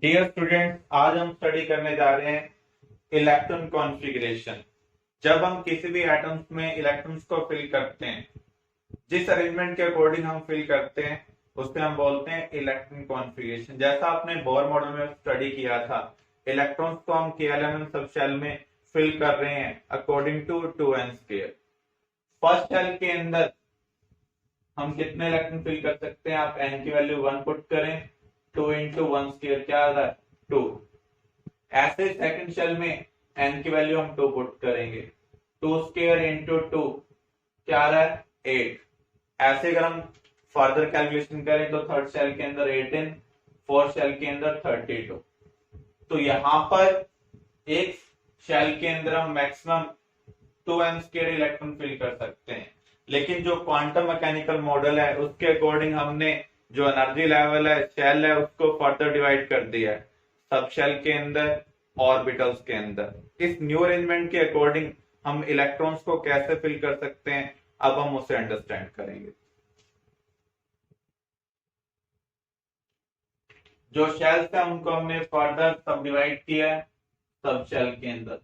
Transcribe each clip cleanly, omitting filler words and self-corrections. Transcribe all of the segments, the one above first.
Dear students, आज हम study करने जा रहे हैं इलेक्ट्रॉन कॉन्फ़िगरेशन। जब हम किसी भी एटम्स में इलेक्ट्रॉन्स को फिल करते हैं, जिस अरेंजमेंट के अकॉर्डिंग हम फिल करते हैं उससे हम बोलते हैं इलेक्ट्रॉन कॉन्फ़िगरेशन। जैसा आपने बोर मॉडल में स्टडी किया था, इलेक्ट्रॉन्स को हम KLMN सब शेल में फिल कर रहे हैं according to 2n square. First shell के अंदर हम कितने इलेक्ट्रॉन फिल कर सकते हैं? आप n की वैल्यू 1 पुट करें, 2 इंटू 1 स्क्वायर क्या आ रहा है? 2। ऐसे सेकंड शेल में n की वैल्यू हम 2 पुट करेंगे, 2 स्क्वायर इंटू 2 क्या आ रहा है? 8। ऐसे अगर हम फर्दर कैलकुलेशन करें तो थर्ड शेल के अंदर 18, फोर्थ शेल के अंदर 32। तो यहां पर एक शेल के अंदर हम maximum 2n square electron fill कर सकते हैं। लेकिन जो क्वांटम मैकेनिकल मॉडल है उसके अकॉर्डिंग हमने जो एनर्जी लेवल है, शेल है, उसको फर्दर डिवाइड कर दिया है सब शेल के अंदर, ऑर्बिटल्स के अंदर। इस न्यू अरेंजमेंट के अकॉर्डिंग हम इलेक्ट्रॉन्स को कैसे फिल कर सकते हैं, अब हम उसे अंडरस्टैंड करेंगे। जो शेल्स है उनको हमने फर्दर सब डिवाइड किया है सब शेल के अंदर,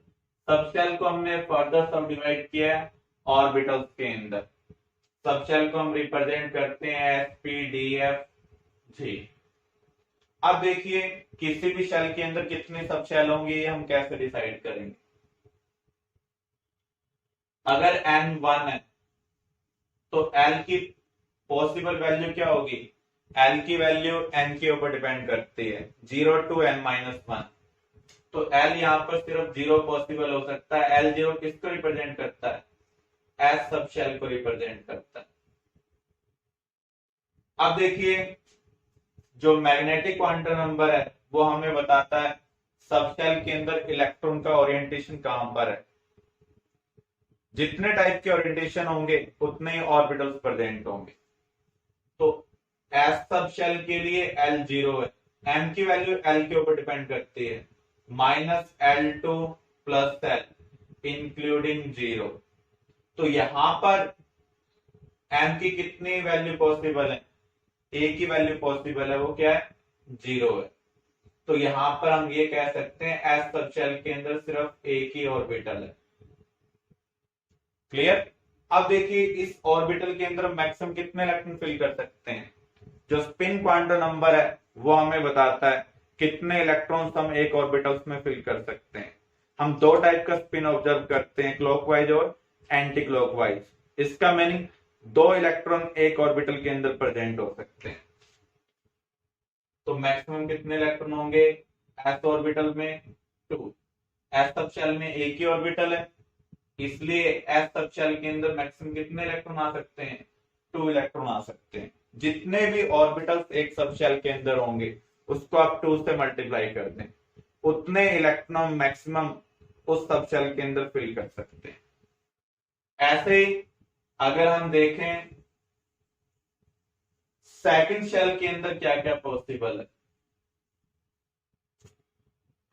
सब शेल को हमने फर्दर सब डिवाइड किया है ऑर्बिटल्स के अंदर। सब शेल को हम रिप्रेजेंट करते हैं SPDFG। अब देखिए किसी भी शेल के अंदर कितने सब शेल होंगे ये हम कैसे डिसाइड करेंगे। अगर n 1 है तो L की पॉसिबल वैल्यू क्या होगी? L की वैल्यू n के ऊपर डिपेंड करती है, 0 टू n-1। तो L यहाँ पर सिर्फ 0 पॉसिबल हो सकता है। L0 किसको रिप्रेजेंट करता है? S सब शेल को रिप्रेजेंट करता है। अब देखिए जो मैग्नेटिक क्वांटम नंबर है वो हमें बताता है सब शेल के अंदर इलेक्ट्रॉन का ओरिएंटेशन कहां पर है। जितने टाइप के ओरिएंटेशन होंगे उतने ही ऑर्बिटल्स प्रेजेंट होंगे। तो एस सब शेल के लिए L0 है, m की वैल्यू L के ऊपर डिपेंड करती है, -L2 प्लस L इंक्लूडिंग 0। तो यहां पर m की कितनी वैल्यू पॉसिबल है? a की वैल्यू पॉसिबल है, वो क्या है? 0 है। तो यहां पर हम ये कह सकते हैं एस सब शेल के अंदर सिर्फ एक ही ऑर्बिटल है। क्लियर? अब देखिए इस ऑर्बिटल के अंदर मैक्सिमम कितने इलेक्ट्रॉन फिल कर सकते हैं। जो स्पिन क्वांटम नंबर है वो हमें बताता है कितने इलेक्ट्रॉन्स हम एक ऑर्बिटल्स में फिल कर सकते हैं। हम दो टाइप का स्पिन ऑब्जर्व करते हैं, क्लॉकवाइज और एंटी क्लॉकवाइज। इसका मीनिंग 2 इलेक्ट्रॉन एक ऑर्बिटल के अंदर प्रेजेंट हो सकते हैं। तो मैक्सिमम कितने इलेक्ट्रॉन होंगे एस ऑर्बिटल में? 2। एस सब शेल में एक ही ऑर्बिटल है, इसलिए एस सब शेल के अंदर मैक्सिमम कितने इलेक्ट्रॉन आ सकते हैं? 2 इलेक्ट्रॉन आ सकते हैं। जितने भी ऑर्बिटल्स एक सब शेल के अंदर होंगे उसको आप 2 से मल्टीप्लाई कर दें, उतने इलेक्ट्रॉन मैक्सिमम उस सब शेल के अंदर फिल कर सकते हैं। ऐसे ही अगर हम देखें सेकंड शेल के अंदर क्या क्या पॉसिबल है।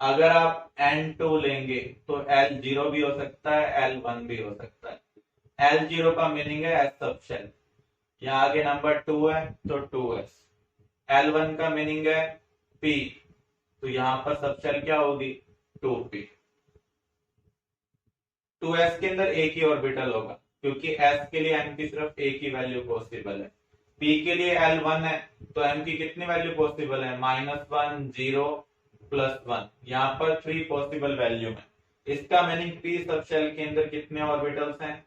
अगर आप N2 लेंगे तो L0 भी हो सकता है, L1 भी हो सकता है। L0 का मीनिंग है एस सब शेल, यहाँ आगे नंबर 2 है तो 2s। L1 का मीनिंग है P, तो यहाँ पर सब शेल क्या होगी? 2p। 2s के अंदर एक ही ऑर्बिटल होगा क्योंकि s के लिए m की सिर्फ एक ही वैल्यू पॉसिबल है। p के लिए L1 है तो m की कितनी वैल्यू पॉसिबल है? -1, 0 प्लस 1। यहाँ पर 3 पॉसिबल वैल्यू है। इसका मीनिंग p सब शेल के अंदर कितने ऑर्बिटल्स हैं?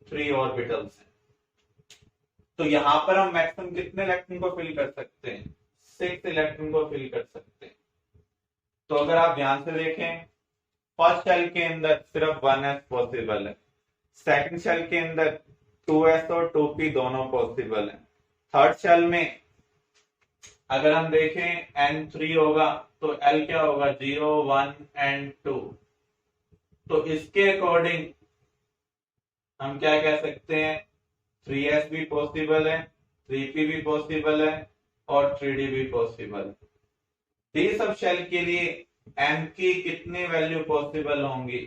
3 ऑर्बिटल्स हैं। तो यहाँ पर हम मैक्सिमम कितने इलेक्ट्रॉन को फिल कर सकते हैं? 6 इलेक्ट्रॉन को फिल कर सकते हैं। तो अगर आप ध्यान से देखें फर्स्ट शेल के अंदर सिर्फ 1s पॉसिबल है, सेकंड शेल के अंदर 2s और 2p दोनों पॉसिबल है। थर्ड शेल में अगर हम देखें N3 होगा तो L क्या होगा? 0, 1 एंड 2। तो इसके अकॉर्डिंग हम क्या कह सकते हैं? 3s भी पॉसिबल है, 3p भी पॉसिबल है और 3d भी पॉसिबल है। डी सब शेल के लिए m की कितनी वैल्यू पॉसिबल होंगी?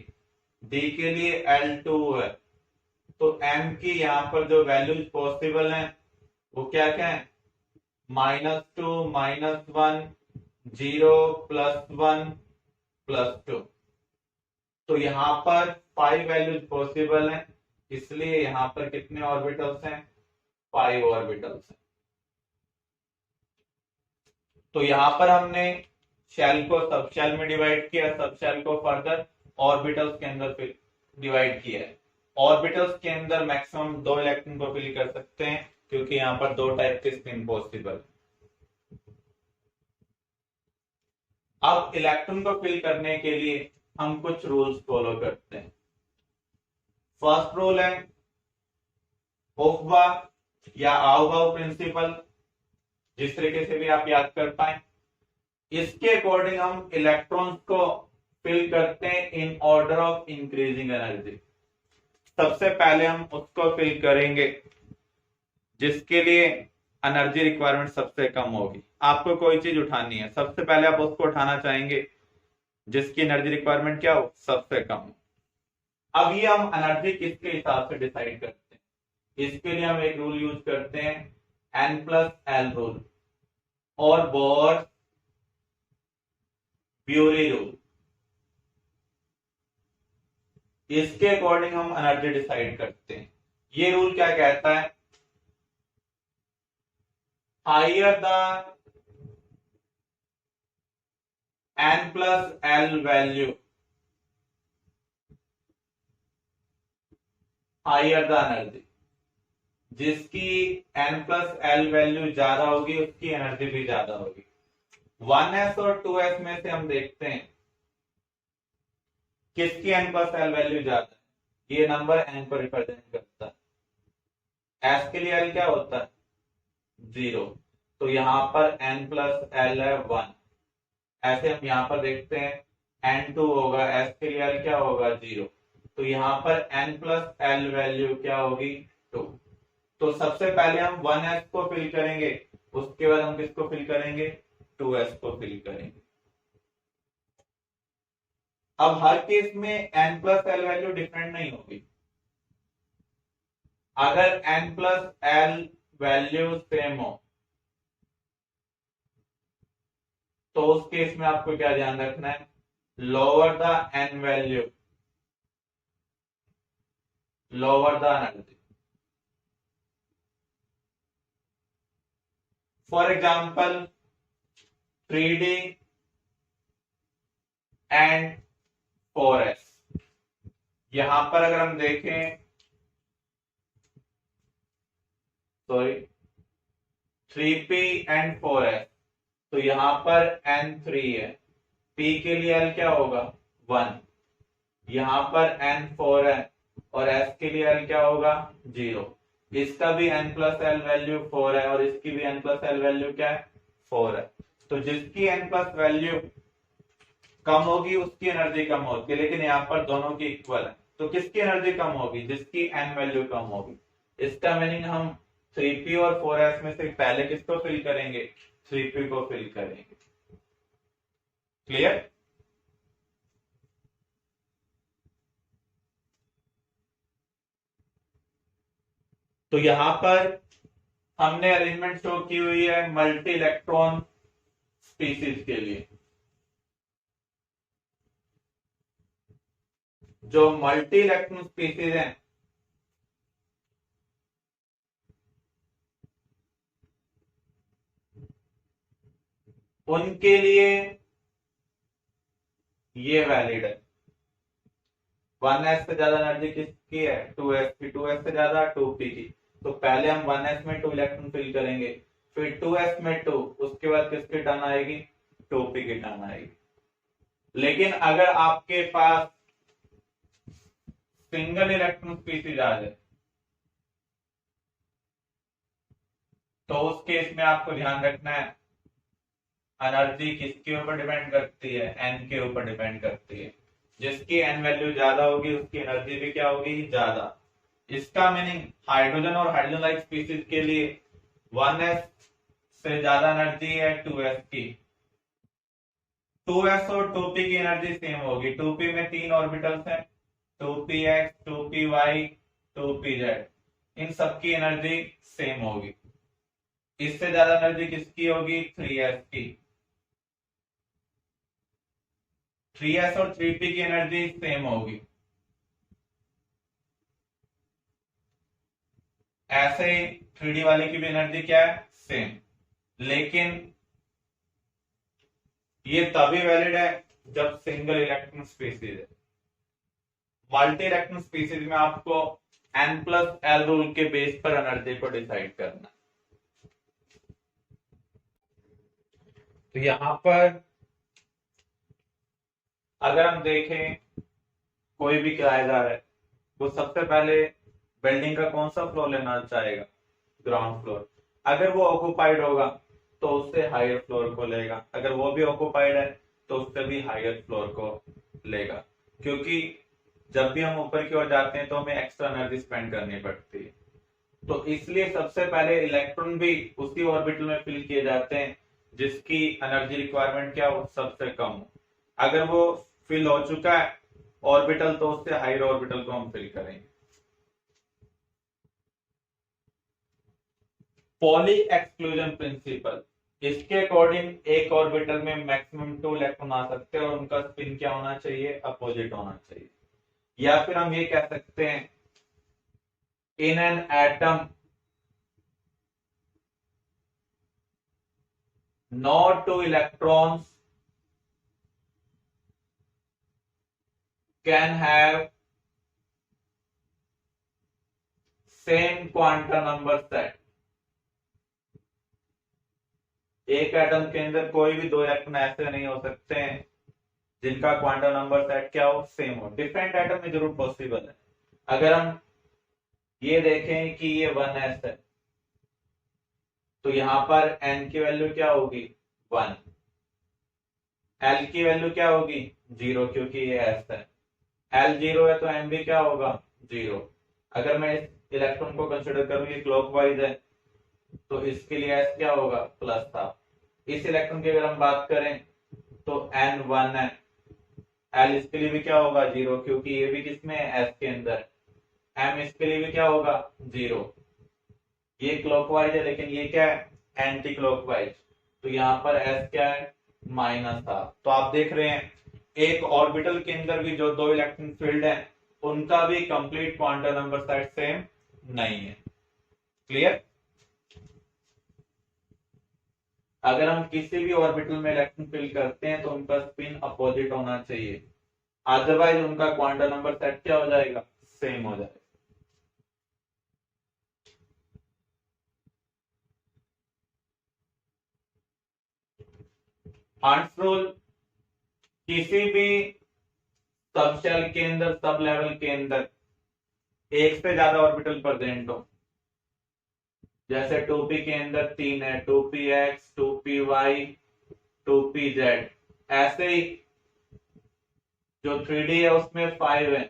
d के लिए L2 है, तो m की यहाँ पर जो वैल्यूज पॉसिबल है वो क्या क्या है? -2, -1, 0 +1 +2। तो यहां पर 5 वैल्यूज पॉसिबल हैं, इसलिए यहां पर कितने ऑर्बिटल्स हैं? 5 ऑर्बिटल्स हैं। तो यहां पर हमने शेल को सब शेल में डिवाइड किया, सब शेल को फर्दर ऑर्बिटल्स के अंदर फिर डिवाइड किया है। ऑर्बिटल्स के अंदर मैक्सिमम 2 इलेक्ट्रॉन को फिल कर सकते हैं, क्योंकि यहां पर 2 टाइप के स्पिन पॉसिबल। अब इलेक्ट्रॉन को फिल करने के लिए हम कुछ रूल्स फॉलो करते हैं। फर्स्ट रूल है ओफ्बा या आओबाउ प्रिंसिपल, जिस तरीके से भी आप याद कर पाए। इसके अकॉर्डिंग हम इलेक्ट्रॉन्स को फिल करते हैं in order of increasing energy. सबसे पहले हम उसको फिल करेंगे जिसके लिए एनर्जी रिक्वायरमेंट सबसे कम होगी। आपको कोई चीज उठानी है, सबसे पहले आप उसको उठाना चाहेंगे जिसकी एनर्जी रिक्वायरमेंट क्या हो? सबसे कम हो। अब ये हम एनर्जी किसके हिसाब से डिसाइड करते हैं? इसके लिए हम एक रूल यूज करते हैं, N+L रूल और बोर ब्यूरी रूल। इसके अकॉर्डिंग हम एनर्जी डिसाइड करते हैं। ये रूल क्या कहता है? Higher the N+L value, higher the energy. जिसकी N+L वैल्यू ज्यादा होगी उसकी एनर्जी भी ज्यादा होगी। 1s और 2s में से हम देखते हैं किसकी N+L वैल्यू ज्यादा है। ये नंबर n को रिप्रेजेंट करता है। s के लिए l क्या होता है? 0। तो यहां पर N+L है 1। ऐसे हम यहां पर देखते हैं N2 होगा, s के लिए l क्या होगा? 0। तो यहां पर N+L वैल्यू क्या होगी? 2। तो सबसे पहले हम 1s को फिल करेंगे, उसके बाद हम किसको फिल करेंगे? 2s को फिल करेंगे। अब हर केस में N+L वैल्यू डिफरेंट नहीं होगी। अगर N+L वैल्यू सेम हो तो उस केस में आपको क्या ध्यान रखना है? Lower the N value, lower the energy. For example 3D and 4s। यहां पर अगर हम देखें, सॉरी 3p एंड 4s, तो यहां पर N3 है, p के लिए l क्या होगा? 1। यहां पर N4 है और s के लिए l क्या होगा? 0। इसका भी N+L वैल्यू 4 है और इसकी भी N+L वैल्यू क्या है? 4 है। तो जिसकी N+ वैल्यू कम होगी उसकी एनर्जी कम होती है, लेकिन यहाँ पर दोनों की इक्वल है। तो किसकी एनर्जी कम होगी? जिसकी N वैल्यू कम होगी। इसका मीनिंग हम 3p और 4s में से पहले किसको फिल करेंगे? 3p को फिल करेंगे। क्लियर? तो यहां पर हमने अरेंजमेंट शो की हुई है मल्टी इलेक्ट्रॉन स्पीसीज के लिए। जो मल्टी इलेक्ट्रॉन स्पीसीज हैं उनके लिए ये वैलिड है। 1s से ज्यादा एनर्जी किसकी है? 2s की। 2s से ज्यादा 2p की। तो पहले हम 1s में 2 इलेक्ट्रॉन फिल करेंगे, फिर 2s में 2, उसके बाद किसकी टर्न आएगी? 2p की टर्न आएगी। लेकिन अगर आपके पास सिंगल इलेक्ट्रॉन स्पीसीज आ जाए तो उस केस में आपको ध्यान रखना है एनर्जी किसके ऊपर डिपेंड करती है? n के ऊपर डिपेंड करती है। जिसकी n वैल्यू ज्यादा होगी उसकी एनर्जी भी क्या होगी? ज्यादा। इसका मीनिंग हाइड्रोजन और हाइड्रोजन लाइक स्पीसीज के लिए 1s से ज्यादा एनर्जी है 2s की। 2s और 2p की एनर्जी सेम होगी। 2p में 3 ऑर्बिटल्स हैं, 2px, 2py, 2pz। इन सबकी एनर्जी सेम होगी। इससे ज्यादा एनर्जी किसकी होगी? 3s की। 3s और 3p की एनर्जी सेम होगी, ऐसे ही 3d वाले की भी एनर्जी क्या है, सेम। लेकिन ये तभी वैलिड है जब सिंगल इलेक्ट्रॉन स्पीसीज है। मल्टी इलेक्ट्रॉन स्पीसीज में आपको n+l रूल के बेस पर एनर्जी को डिसाइड करना। तो यहां पर अगर हम देखें कोई भी किराएदार है, वो सबसे पहले बिल्डिंग का कौन सा फ्लोर लेना चाहेगा, ग्राउंड फ्लोर। अगर वो ऑक्युपाइड होगा तो उससे हायर फ्लोर को लेगा, अगर वो भी ऑक्युपाइड है तो उससे भी हायर फ्लोर को लेगा, क्योंकि जब भी हम ऊपर की ओर जाते हैं तो हमें एक्स्ट्रा एनर्जी स्पेंड करनी पड़ती है। तो इसलिए सबसे पहले इलेक्ट्रॉन भी उसी ऑर्बिटल में फिल किए जाते हैं जिसकी एनर्जी रिक्वायरमेंट क्या हो, सबसे कम हो। अगर वो फिल हो चुका है ऑर्बिटल तो उससे हायर ऑर्बिटल को हम फिल करेंगे। पॉली एक्सक्लूजन प्रिंसिपल, इसके अकॉर्डिंग एक ऑर्बिटल में मैक्सिमम 2 इलेक्ट्रॉन आ सकते हैं और उनका स्पिन क्या होना चाहिए, अपोजिट होना चाहिए। या फिर हम ये कह सकते हैं in an atom no two electrons can have same quantum number set। एक एटम के अंदर कोई भी 2 इलेक्ट्रॉन ऐसे नहीं हो सकते हैं जिनका क्वांटम नंबर सेट क्या हो, सेम हो। डिफरेंट एटम में जरूर पॉसिबल है। अगर हम ये देखें कि ये 1s है तो यहां पर n की वैल्यू क्या होगी, 1। l की वैल्यू क्या होगी, 0, क्योंकि ये s है। l 0 है तो m भी क्या होगा, 0। अगर मैं इस इलेक्ट्रॉन को कंसिडर करूं ये क्लॉकवाइज है तो इसके लिए s क्या होगा, प्लस था। इस इलेक्ट्रॉन की अगर हम बात करें तो n 1 है, l इसके लिए भी क्या होगा, 0, क्योंकि ये भी किसमें है, s के अंदर। m इसके लिए भी क्या होगा, 0। ये क्लॉकवाइज है लेकिन ये क्या है, एंटी क्लॉकवाइज, तो यहाँ पर s क्या है, माइनस था। तो आप देख रहे हैं एक ऑर्बिटल के अंदर भी जो 2 इलेक्ट्रॉन फील्ड है उनका भी complete quantum number set same नहीं है। क्लियर। अगर हम किसी भी ऑर्बिटल में इलेक्ट्रॉन फिल करते हैं तो उनका स्पिन अपोजिट होना चाहिए, अदरवाइज उनका क्वांटम नंबर सेट क्या हो जाएगा, सेम हो जाएगा। हर्ट्ज रूल, किसी भी सब शेल के अंदर, सब लेवल के अंदर एक से ज्यादा ऑर्बिटल प्रेजेंट हो, जैसे 2p के अंदर 3 है, 2px, 2py, 2pz, ऐसे ही जो 3d है उसमें 5 है,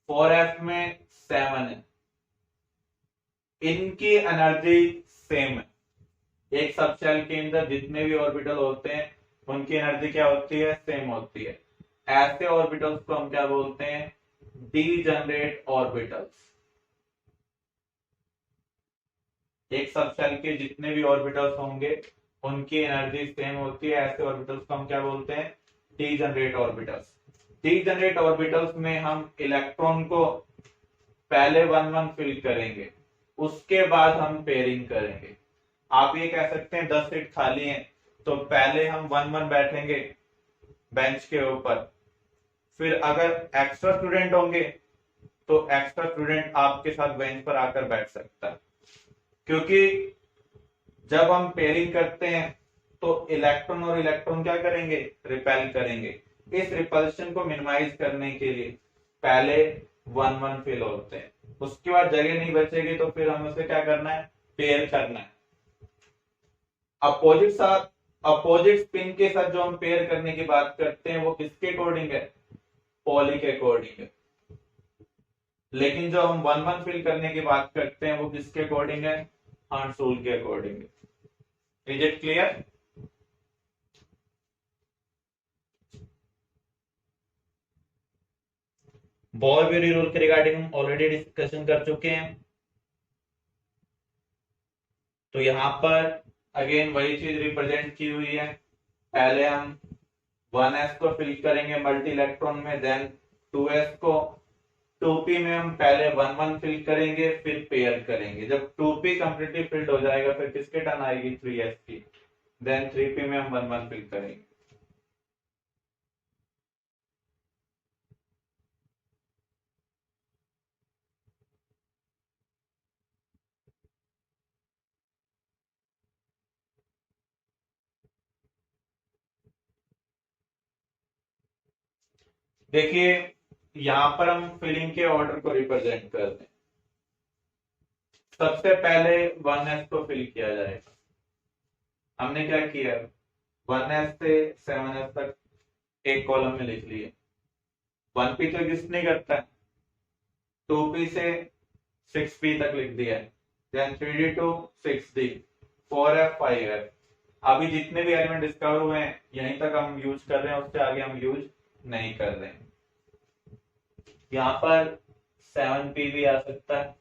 4f में 7 है, इनकी एनर्जी सेम है। एक सब शेल के अंदर जितने भी ऑर्बिटल होते हैं उनकी एनर्जी क्या होती है, सेम होती है। ऐसे ऑर्बिटल्स को हम क्या बोलते हैं, डीजनरेट ऑर्बिटल्स। एक सब शेल के जितने भी ऑर्बिटल्स होंगे उनकी एनर्जी सेम होती है, ऐसे ऑर्बिटल्स को हम क्या बोलते हैं, डीजनरेट ऑर्बिटल्स। डीजनरेट ऑर्बिटल्स में हम इलेक्ट्रॉन को पहले 1-1 फिल करेंगे, उसके बाद हम पेयरिंग करेंगे। आप ये कह सकते हैं 10 सीट खाली हैं तो पहले हम 1-1 बैठेंगे बेंच के ऊपर, फिर अगर एक्स्ट्रा स्टूडेंट होंगे तो एक्स्ट्रा स्टूडेंट आपके साथ बेंच पर आकर बैठ सकता है, क्योंकि जब हम पेयरिंग करते हैं तो इलेक्ट्रॉन और इलेक्ट्रॉन क्या करेंगे, रिपेल करेंगे। इस रिपल्शन को मिनिमाइज करने के लिए पहले 1-1 फिल होते हैं, उसके बाद जगह नहीं बचेगी तो फिर हमें उसे क्या करना है, पेयर करना है। अपोजिट स्पिन के साथ जो हम पेयर करने की बात करते हैं वो किसके अकॉर्डिंग है, पॉली के अकॉर्डिंग है। लेकिन जो हम 1-1 फिल करने की बात करते हैं वो किसके अकॉर्डिंग है, हर्ट्ज रूल के अकॉर्डिंग है। Is it clear. Bore-bury rule के रिगार्डिंग हम ऑलरेडी डिस्कशन कर चुके हैं, तो यहां पर अगेन वही चीज रिप्रेजेंट की हुई है। पहले हम 1s को फिल करेंगे मल्टी इलेक्ट्रॉन में, देन 2s को 2p में हम पहले 1 1 फिल करेंगे, फिर पेयर करेंगे। जब 2p कंप्लीटली फिल्ड हो जाएगा फिर किसके टर्न आएगी 3s की, देन 3p में हम 1 1 फिल करेंगे। देखिए यहां पर हम फिलिंग के ऑर्डर को रिप्रेजेंट करते हैं। सबसे पहले 1s को फिल किया जाएगा। हमने क्या किया, 1s से 7s तक एक कॉलम में लिख लिए। 1p तो एग्जिस्ट नहीं करता है, 2p से 6p तक लिख दिया है, then 3d to 6d, 4f 5f। अभी जितने भी एलिमेंट डिस्कवर हुए हैं यहीं तक हम यूज कर रहे हैं, उससे आगे हम यूज नहीं कर रहे हैं। यहाँ पर 7p भी आ सकता है।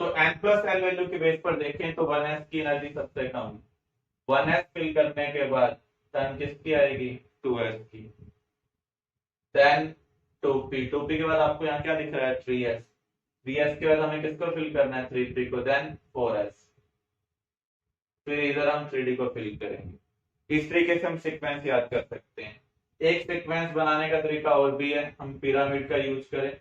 तो n प्लस एल वैल्यू के बेस पर देखें तो 1s की एनर्जी सबसे कम। 1s फिल करने के बाद टर्न किसकी आएगी 2s की, देन 2p के बाद आपको यहाँ क्या दिख रहा है 3s, 3s के बाद हमें किसको फिल करना है 3p को, देन 4s, फिर इधर हम 3d को फिल करेंगे। इस तरीके से हम सीक्वेंस याद कर सकते हैं। एक सीक्वेंस बनाने का तरीका और भी है, हम पिरामिड का यूज करें।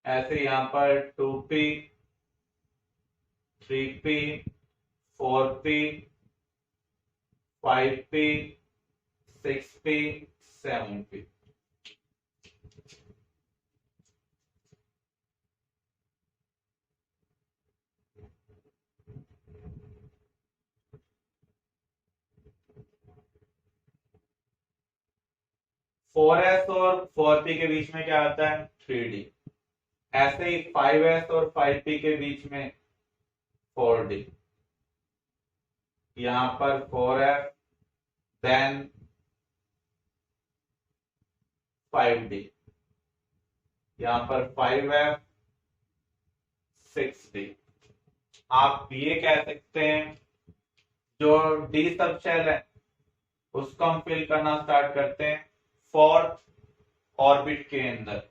ऐसे यहाँ पर 2p 3p 4p 5p 6p 7p। Four S और 4p के बीच में क्या आता है 3d। ऐसे ही 5s और 5p के बीच में 4d। यहां पर 4f देन 5d, यहां पर 5f 6d। आप ये कह सकते हैं जो डी सब शेल है उसको हम फिल करना स्टार्ट करते हैं फोर्थ ऑर्बिट के अंदर,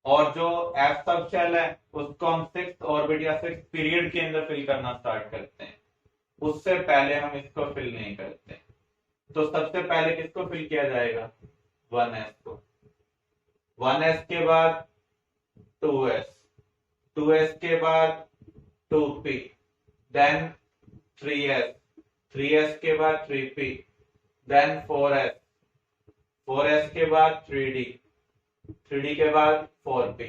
और जो एफ सब शेल है उसको हम सिक्स्थ ऑर्बिट या सिक्स्थ पीरियड के अंदर फिल करना स्टार्ट करते हैं। उससे पहले हम इसको फिल नहीं करते। तो सबसे पहले किसको फिल किया जाएगा 1s को, 1s के बाद 2s, 2s के बाद 2p, देन 3s, 3s के बाद 3p, देन 4s, 4s के बाद 3d, 3d के बाद 4p।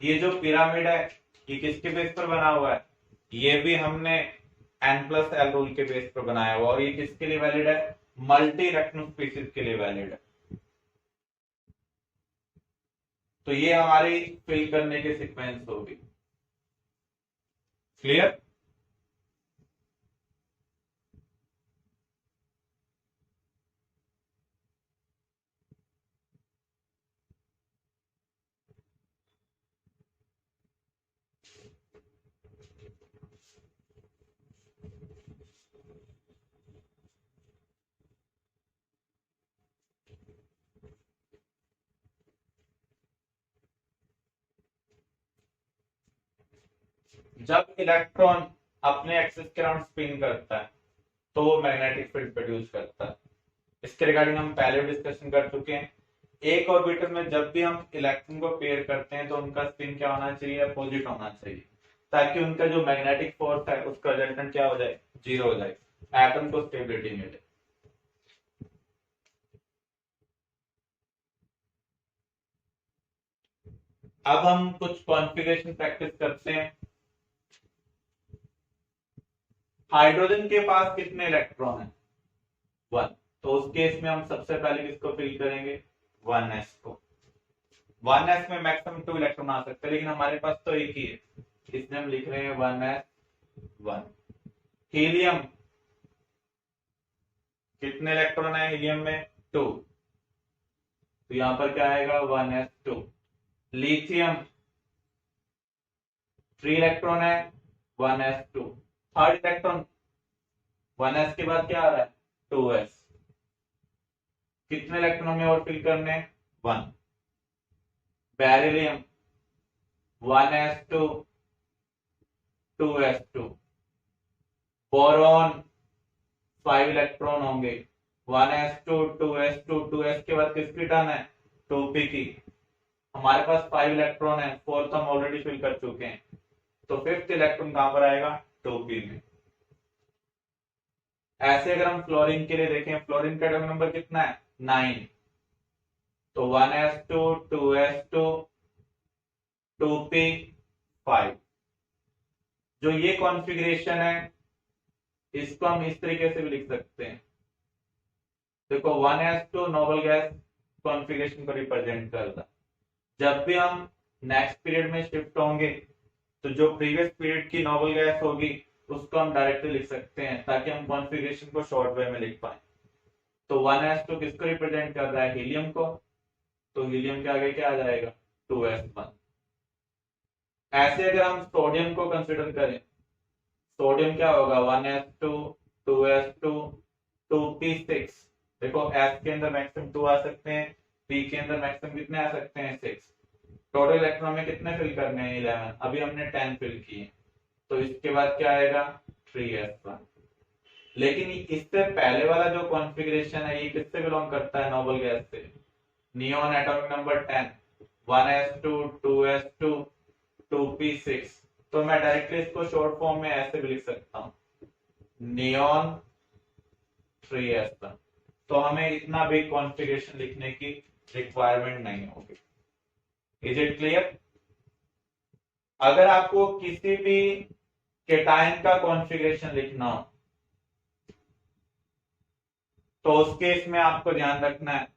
ये जो पिरामिड है ये किसके बेस पर बना हुआ है, ये भी हमने n प्लस एल रूल के बेस पर बनाया हुआ, और ये किसके लिए वैलिड है मल्टी इलेक्ट्रॉन स्पीशीज के लिए वैलिड है। तो ये हमारी फिल करने की सीक्वेंस होगी। क्लियर। जब इलेक्ट्रॉन अपने एक्सिस के अराउंड स्पिन करता है तो वो मैग्नेटिक फील्ड प्रोड्यूस करता है। इसके रिगार्डिंग हम पहले डिस्कशन कर चुके हैं। एक ऑर्बिटल में जब भी हम इलेक्ट्रॉन को पेयर करते हैं तो उनका स्पिन क्या होना चाहिए अपोजिट होना चाहिए, ताकि उनका जो मैग्नेटिक फोर्स है उसका रिजल्टेंट क्या हो जाए जीरो हो जाए, एटम को स्टेबिलिटी मिले। अब हम कुछ कॉन्फ़िगरेशन प्रैक्टिस करते हैं। हाइड्रोजन के पास कितने इलेक्ट्रॉन है 1, तो उस केस में हम सबसे पहले किसको फिल करेंगे 1s को। 1s में मैक्सिमम 2 इलेक्ट्रॉन आ सकते हैं, लेकिन हमारे पास तो एक ही है, इसमें हम लिख रहे हैं 1s 1। हीलियम, कितने इलेक्ट्रॉन है हीलियम में? 2, तो यहां पर क्या आएगा? 1s2। लिथियम 3 इलेक्ट्रॉन है, 1s2। थर्ड इलेक्ट्रॉन 1s के बाद क्या आ रहा है? 2s। कितने इलेक्ट्रॉन में और फिल करने? 1। Beryllium 1s2 2s2। Boron 5 electron होंगे, 1s2 2s2। 2s के बाद किसकी टर्न है? 2p की। हमारे पास 5 इलेक्ट्रॉन है, फोर्थ हम ऑलरेडी फिल कर चुके हैं, तो फिफ्थ इलेक्ट्रॉन कहां पर आएगा? 2p में। ऐसे अगर हम फ्लोरीन के लिए देखें, फ्लोरीन का एटॉमिक नंबर कितना है? 9, तो 1s2 2s2 2p 5। जो ये कॉन्फ़िगरेशन है इसको हम इस तरीके से भी लिख सकते हैं। देखो 1s2 नोबल गैस कॉन्फ़िगरेशन को रिप्रेजेंट करता। जब भी हम नेक्स्ट पीरियड में शिफ्ट होंगे तो जो प्रीवियस पीरियड की नोबल गैस होगी उसको हम डायरेक्टली लिख सकते हैं, ताकि हम कॉन्फ़िगरेशन को शॉर्ट वे में लिख पाए। तो 1s2 किसको रिप्रेजेंट कर रहा है? हीलियम को, तो हीलियम के आगे क्या आ जाएगा? 2s1। ऐसे अगर हम सोडियम को कंसिडर करें, सोडियम क्या होगा? 1s2 2s2 2p6। देखो s के अंदर मैक्सिमम 2 आ सकते हैं, p के अंदर मैक्सिमम कितने आ सकते हैं? 6। टोटल इलेक्ट्रॉन में कितने फिल करने हैं? 11। अभी हमने 10 फिल किए, तो इसके बाद क्या आएगा? 3s1। लेकिन इससे पहले वाला जो कॉन्फ़िगरेशन है ये किससे बिलोंग करता है? नोबल गैस से। Neon atomic number 10, 1s2 2s2 2p6। तो मैं डायरेक्टली इसको शॉर्ट फॉर्म में ऐसे भी लिख सकता हूं, नियोन 3s1। तो हमें इतना बिग कॉन्फ़िगरेशन लिखने की रिक्वायरमेंट नहीं होगी। Is it clear? अगर आपको किसी भी केटायन का कॉन्फ़िगरेशन लिखना हो तो उस केस में आपको ध्यान रखना है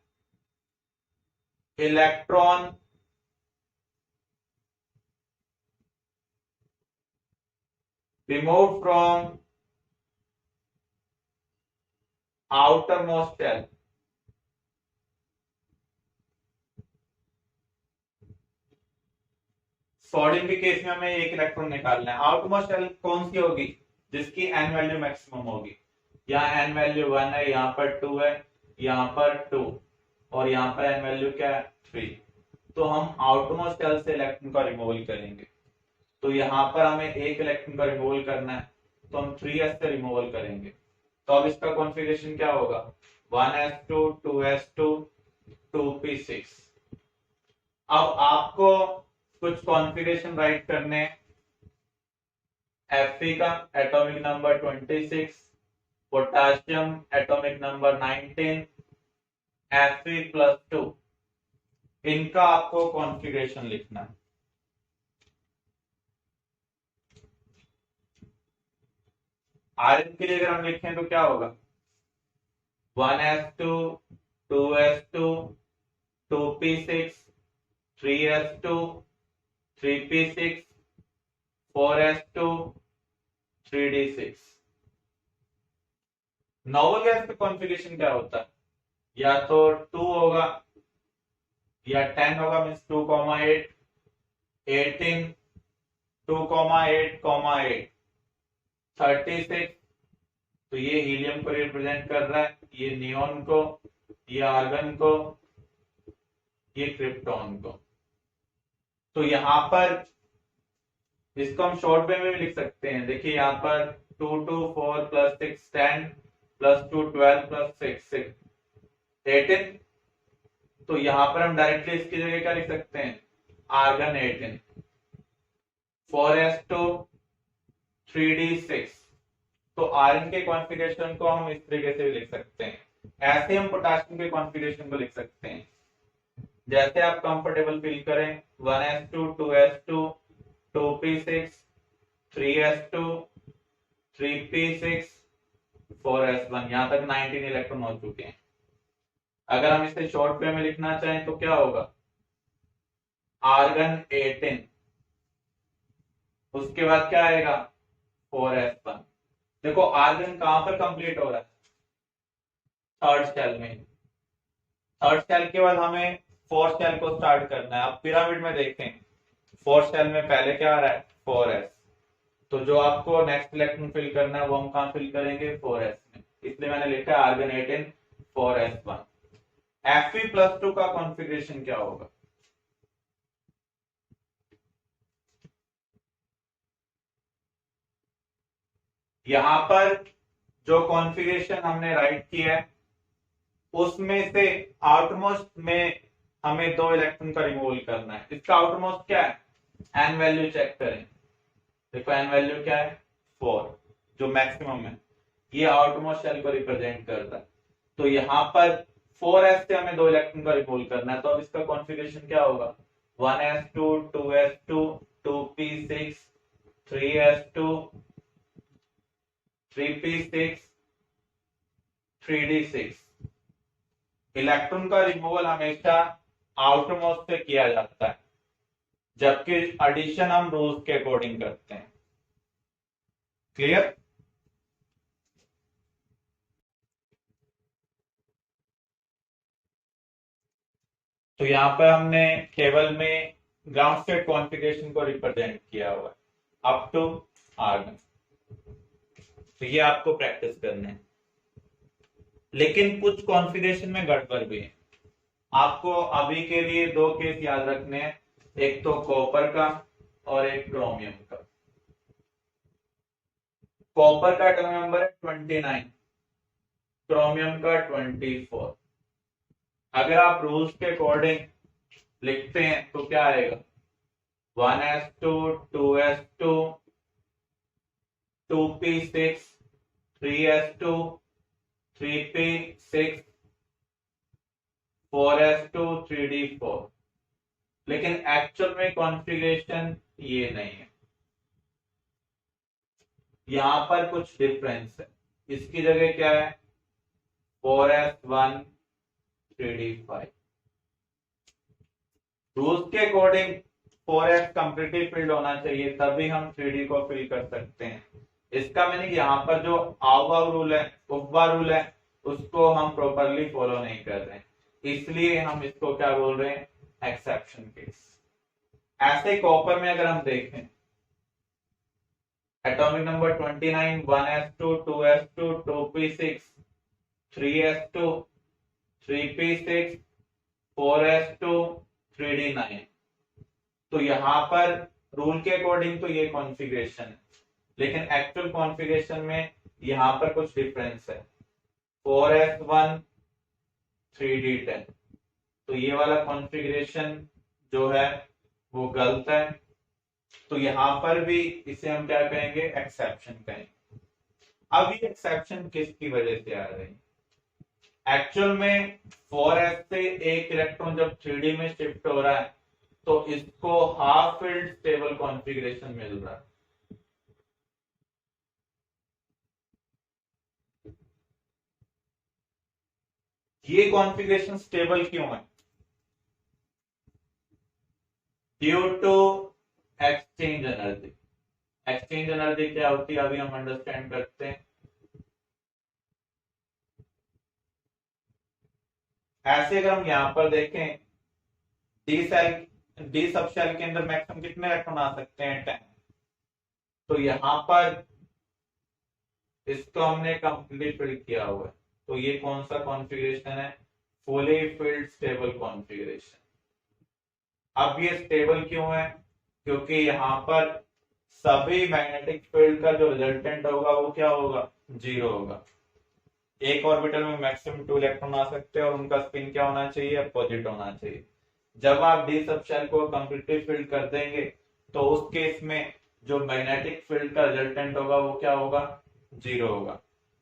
electron removed from outermost shell। Sodium के केस में हमें एक इलेक्ट्रॉन निकालना है। आउटमोस्ट शेल कौन सी होगी? जिसकी एन वैल्यू मैक्सिमम होगी। यहाँ एन वैल्यू 1 है, यहाँ पर 2 है, यहाँ पर 2, और यहाँ पर एन वैल्यू क्या है? 3। तो हम आउटमोस्ट शेल से इलेक्ट्रॉन का रिमूवल करेंगे। तो यहाँ पर हमें एक इलेक्ट्रॉन का रिमूवल करना है, तो हम 3s से रिमूवल करेंगे। तो अब इसका कॉन्फ़िगरेशन क्या होगा? 1s2 2s2 2p6। अब आपको कुछ कॉन्फ़िगरेशन राइट करने, Fe का atomic number 26, potassium atomic number 19, Fe+2, इनका आपको कॉन्फ़िगरेशन लिखना है। आयरन के लिए अगर हम लिखें तो क्या होगा? 1s2 2s2 2p6 3s2 3p6 4s2 3d6। Noble gas का कॉन्फ़िगरेशन क्या होता है? या तो 2 होगा या 10 होगा, मीन्स 2,8 18 2,8,8 36। तो ये हीलियम को रिप्रेजेंट कर रहा है, ये नियोन को, ये आर्गन को, ये क्रिप्टॉन को। तो यहाँ पर इसको हम शॉर्ट वे में भी लिख सकते हैं। देखिए यहाँ पर 2 2 4 + 6 10 + 2 12 + 6 6 18। तो यहाँ पर हम डायरेक्टली इसकी जगह क्या लिख सकते हैं? आर्गन 18। 4s2 3d6। तो आयरन के कॉन्फ़िगरेशन को हम इस तरीके से भी लिख सकते हैं। ऐसे हम पोटेशियम के कॉन्फ़िगरेशन को लिख सकते हैं, जैसे आप कंफर्टेबल फील करें। 1s2 2s2 2p6 3s2 3p6 4s1। यहां तक 19 इलेक्ट्रॉन हो चुके हैं। अगर हम इसे शॉर्ट वे में लिखना चाहें तो क्या होगा? आर्गन 18, उसके बाद क्या आएगा? 4s1। देखो आर्गन कहां पर कंप्लीट हो रहा है? थर्ड शेल में। थर्ड शेल के बाद हमें फोर्थ शेल को स्टार्ट करना है। अब पिरामिड में देखें, फोर्थ शेल में पहले क्या आ रहा है? 4s। तो जो आपको नेक्स्ट इलेक्ट्रॉन फिल करना है वो हम कहां फिल करेंगे? 4s में। इसलिए मैंने लिखा है आर्गन 18 4s1। Fe+2 का कॉन्फ़िगरेशन क्या होगा? यहां पर जो कॉन्फ़िगरेशन हमने राइट किया है उसमें से आउटमोस्ट में हमें 2 इलेक्ट्रॉन का रिमूवल करना है। इसका आउटमोस्ट क्या है? एन वैल्यू चेक करें। देखो एन वैल्यू क्या है? 4, जो मैक्सिमम है। ये आउटमोस्ट शेल को रिप्रेजेंट करता है। तो यहाँ पर 4s से हमें 2 इलेक्ट्रॉन का रिमूवल करना है। तो अब इसका कॉन्फ़िगरेशन क्या होगा? 1s2 2s2 2p6 3s2 3p6 3d6। Electron का रिमूवल हमेशा आउटरमोस्ट से किया जाता है, जबकि एडिशन हम रूल्स के अकॉर्डिंग करते हैं। क्लियर? तो यहां पर हमने केवल में ग्राउंड स्टेट कॉन्फ़िगरेशन को रिप्रेजेंट किया हुआ है अप टू आर्गन। तो ये आपको प्रैक्टिस करना है। लेकिन कुछ कॉन्फ़िगरेशन में गड़बड़ भी है। आपको अभी के लिए 2 केस याद रखने हैं, एक तो कॉपर का और एक क्रोमियम का। कॉपर का टर्म नंबर है 29, क्रोमियम का 24। अगर आप रूल्स के अकॉर्डिंग लिखते हैं तो क्या आएगा? 1s2 2s2 2p6 3s2 3p6 4s2 3d4। लेकिन एक्चुअल में कॉन्फ़िगरेशन ये नहीं है, यहां पर कुछ डिफरेंस है। इसकी जगह क्या है? 4s1 3d5। रूल्स के अकॉर्डिंग 4s कंप्लीटली फिल्ड होना चाहिए, तभी हम 3d को फिल कर सकते हैं। इसका मीनिंग यहाँ पर जो आउवा रूल है, उपवा रूल है, उसको हम प्रॉपरली फॉलो नहीं कर रहे हैं, इसलिए हम इसको क्या बोल रहे हैं? Exception case. ऐसे कॉपर में अगर हम देखें, atomic number 29 1s2 2s2 2p6 3s2 3p6 4s2 3d9। तो यहां पर रूल के अकॉर्डिंग तो ये कॉन्फ़िगरेशन है, लेकिन एक्चुअल कॉन्फ़िगरेशन में यहां पर कुछ डिफरेंस है। 4s1 3d10। तो ये वाला कॉन्फ़िगरेशन जो है वो गलत है। तो यहां पर भी इसे हम क्या कहेंगे? एक्सेप्शन कहेंगे। अब ये एक्सेप्शन किसकी वजह से आ रही है? एक्चुअल में 4s से एक इलेक्ट्रॉन जब 3d में शिफ्ट हो रहा है तो इसको हाफ फील्ड स्टेबल कॉन्फ़िगरेशन मिल रहा है। ये कॉन्फ़िगरेशन स्टेबल क्यों है? Due to exchange energy. Exchange energy क्या होती है अभी हम अंडरस्टैंड करते हैं। ऐसे अगर हम यहां पर देखें, डी सब शेल के अंदर मैक्सिमम कितने इलेक्ट्रॉन आ सकते हैं? 10। तो यहां पर इसको हमने कंप्लीट फिल किया हुआ है। तो ये कौन सा कॉन्फ़िगरेशन है? Fully filled stable configuration. अब ये स्टेबल क्यों है? क्योंकि यहाँ पर सभी मैग्नेटिक फील्ड का जो रिजल्टेंट होगा वो क्या होगा? 0 होगा। एक ऑर्बिटल में मैक्सिमम 2 इलेक्ट्रॉन आ सकते हैं और उनका स्पिन क्या होना चाहिए? अपोजिट होना चाहिए। जब आप डी सब शेल को कंप्लीटली फिल्ड कर देंगे तो उस केस में जो मैग्नेटिक फील्ड का रिजल्टेंट होगा वो क्या होगा? 0 होगा।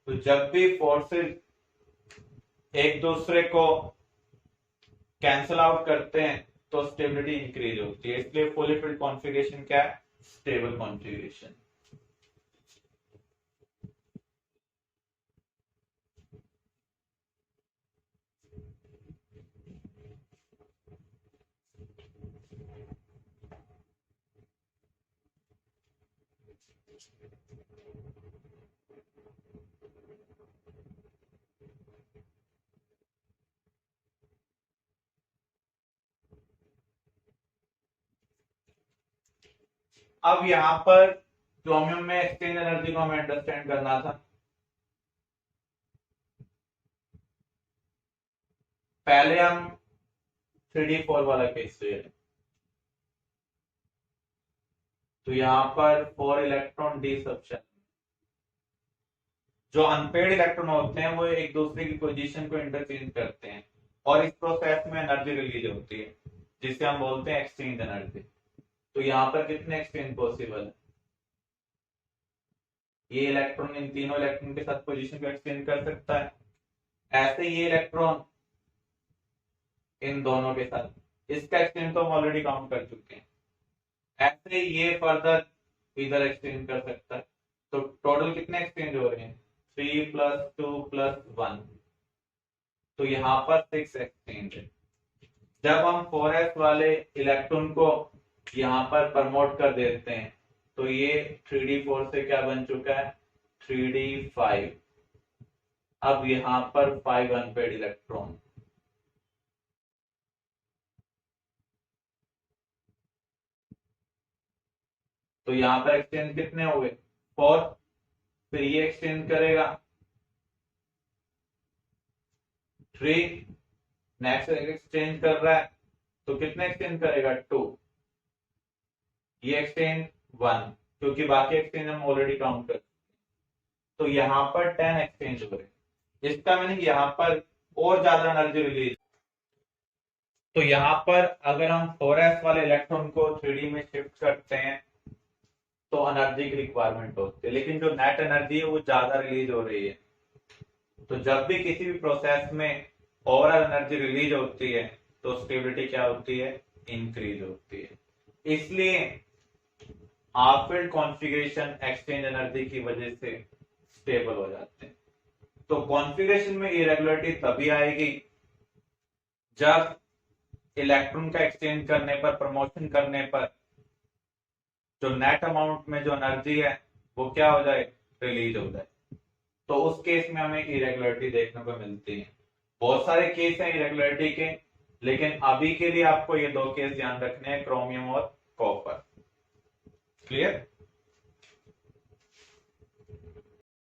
तो जब भी फोर्सेस एक दूसरे को कैंसल आउट करते हैं तो स्टेबिलिटी इंक्रीज होती है, इसलिए फुली फिल्ड कॉन्फ़िगरेशन क्या है? Stable configuration. अब यहाँ पर क्रोमियम में एक्सचेंज एनर्जी को हमें अंडरस्टैंड करना था। पहले हम 3d4 वाला केस ले लें। तो यहाँ पर 4 इलेक्ट्रॉन डी सबशन, जो अनपेड इलेक्ट्रॉन होते हैं वो एक दूसरे की पोजीशन को इंटरचेंज करते हैं और इस प्रोसेस में एनर्जी रिलीज होती है जिसे हम बोलते हैं एक्सचेंज एनर्जी। तो यहाँ पर कितने एक्सचेंज पॉसिबल है? ये इलेक्ट्रॉन इन तीनों इलेक्ट्रॉन के साथ पोजीशन को एक्सचेंज कर सकता है, ऐसे ये इलेक्ट्रॉन इन दोनों के साथ, इसका एक्सचेंज तो हम ऑलरेडी काउंट कर चुके हैं, ऐसे ये फर्दर इधर एक्सचेंज कर सकता है। तो टोटल कितने एक्सचेंज हो रहे हैं? 3 + 2 + 1, तो यहाँ पर 6 एक्सचेंज है। जब हम 4s वाले इलेक्ट्रॉन को यहाँ पर प्रमोट कर देते हैं तो ये 3d4 से क्या बन चुका है? 3d5। अब यहाँ पर 5 अनपेड इलेक्ट्रॉन, तो यहाँ पर एक्सचेंज कितने हो गए? 4। फिर ये एक्सचेंज करेगा 3, नेक्स्ट एक्सचेंज कर रहा है तो कितने एक्सचेंज करेगा? 2। ये एक्सचेंज 1, क्योंकि बाकी एक्सचेंज हम ऑलरेडी काउंट कर, तो यहाँ पर 10 एक्सचेंज हो रहे। इसका मीनिंग यहाँ पर और ज्यादा एनर्जी रिलीज। तो यहाँ पर अगर हम 4s वाले इलेक्ट्रॉन को 3d में शिफ्ट करते हैं तो एनर्जी की रिक्वायरमेंट होती है, लेकिन जो नेट एनर्जी है वो ज्यादा रिलीज हो रही है। तो जब भी किसी भी प्रोसेस में ओवरऑल एनर्जी रिलीज होती है तो स्टेबिलिटी क्या होती है? इंक्रीज होती है। इसलिए half field configuration exchange energy की वजह से स्टेबल हो जाते हैं। तो कॉन्फ़िगरेशन में इरेगुलरिटी तभी आएगी जब इलेक्ट्रॉन का एक्सचेंज करने पर, प्रमोशन करने पर जो नेट अमाउंट में जो एनर्जी है वो क्या हो जाए? रिलीज हो जाए। तो उस केस में हमें इरेगुलरिटी देखने को मिलती है। बहुत सारे केस हैं इरेगुलरिटी के, लेकिन अभी के लिए आपको ये 2 केस ध्यान रखने हैं, क्रोमियम और कॉपर। क्लियर?